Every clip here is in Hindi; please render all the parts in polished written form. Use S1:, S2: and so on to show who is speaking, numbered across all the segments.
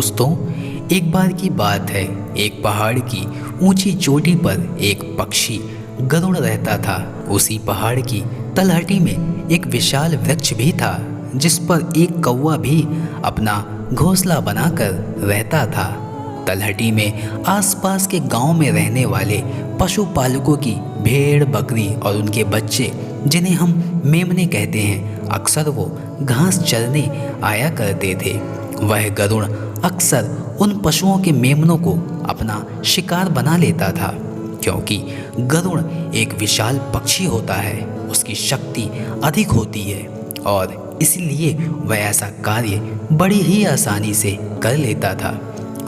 S1: दोस्तों, एक बार की बात है। एक पहाड़ की ऊंची चोटी पर एक पक्षी गरुड़ रहता था। उसी पहाड़ की तलहटी में एक विशाल वृक्ष भी था, जिस पर एक कौवा भी अपना घोंसला बनाकर रहता था। तलहटी में आसपास के गांव में रहने वाले पशुपालकों की भेड़, बकरी और उनके बच्चे, जिन्हें हम मेमने कहते हैं, अक्सर वो घास चरने आया करते थे। वह गरुड़ अक्सर उन पशुओं के मेमनों को अपना शिकार बना लेता था, क्योंकि गरुड़ एक विशाल पक्षी होता है, उसकी शक्ति अधिक होती है और इसलिए वह ऐसा कार्य बड़ी ही आसानी से कर लेता था।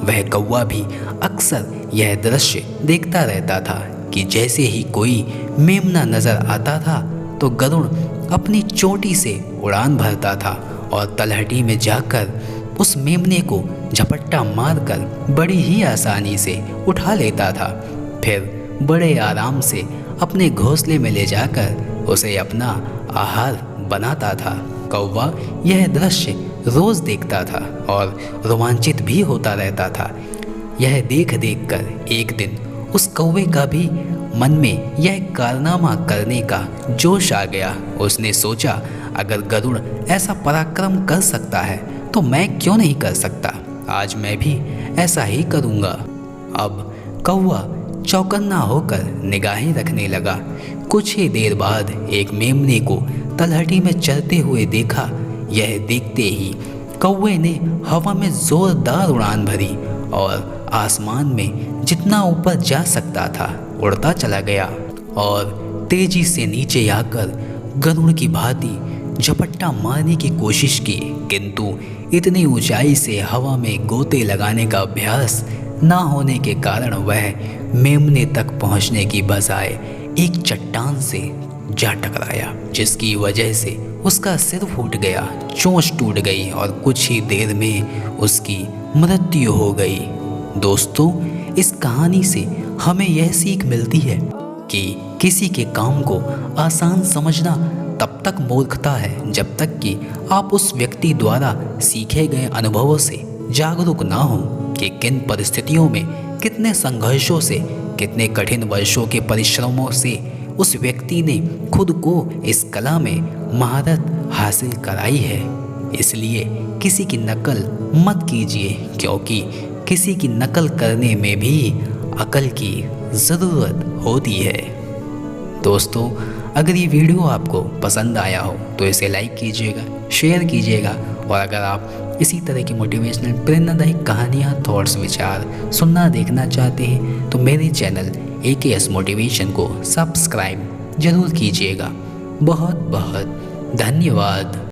S1: वह कौवा भी अक्सर यह दृश्य देखता रहता था कि जैसे ही कोई मेमना नजर आता था तो गरुड़ अपनी चोटी से उड़ान भरता था और तलहटी में जाकर उस मेमने को झपट्टा मारकर बड़ी ही आसानी से उठा लेता था। फिर बड़े आराम से अपने घोंसले में ले जाकर उसे अपना आहार बनाता था। कौवा यह दृश्य रोज देखता था और रोमांचित भी होता रहता था। यह देख देख कर एक दिन उस कौवे का भी मन में यह कारनामा करने का जोश आ गया। उसने सोचा, अगर गरुड़ ऐसा पराक्रम कर सकता है तो मैं क्यों नहीं कर सकता। आज मैं भी ऐसा ही करूँगा। अब कौवा चौकन्ना होकर निगाहें रखने लगा। कुछ ही देर बाद एक मेमने को तलहटी में चलते हुए देखा। यह देखते ही कौवे ने हवा में जोरदार उड़ान भरी और आसमान में जितना ऊपर जा सकता था उड़ता चला गया और तेजी से नीचे आकर गरुड़ की भांति झपट्टा मारने की कोशिश की, किंतु इतनी ऊंचाई से हवा में गोते लगाने का अभ्यास ना होने के कारण वह मेमने तक पहुंचने की बजाय एक चट्टान से जा टकराया, जिसकी वजह से उसका सिर फूट गया, चोंच टूट गई और कुछ ही देर में उसकी मृत्यु हो गई। दोस्तों, इस कहानी से हमें यह सीख मिलती है कि किसी के काम को आसान समझना तब तक मूर्खता है जब तक कि आप उस व्यक्ति द्वारा सीखे गए अनुभवों से जागरूक ना हो कि किन परिस्थितियों में, कितने संघर्षों से, कितने कठिन वर्षों के परिश्रमों से उस व्यक्ति ने खुद को इस कला में महारत हासिल कराई है। इसलिए किसी की नकल मत कीजिए, क्योंकि किसी की नकल करने में भी अकल की ज़रूरत होती है। दोस्तों, अगर ये वीडियो आपको पसंद आया हो तो इसे लाइक कीजिएगा, शेयर कीजिएगा और अगर आप इसी तरह की मोटिवेशनल प्रेरणादायक कहानियाँ, थॉट्स, विचार सुनना देखना चाहते हैं तो मेरे चैनल AKS मोटिवेशन को सब्सक्राइब जरूर कीजिएगा। बहुत बहुत धन्यवाद।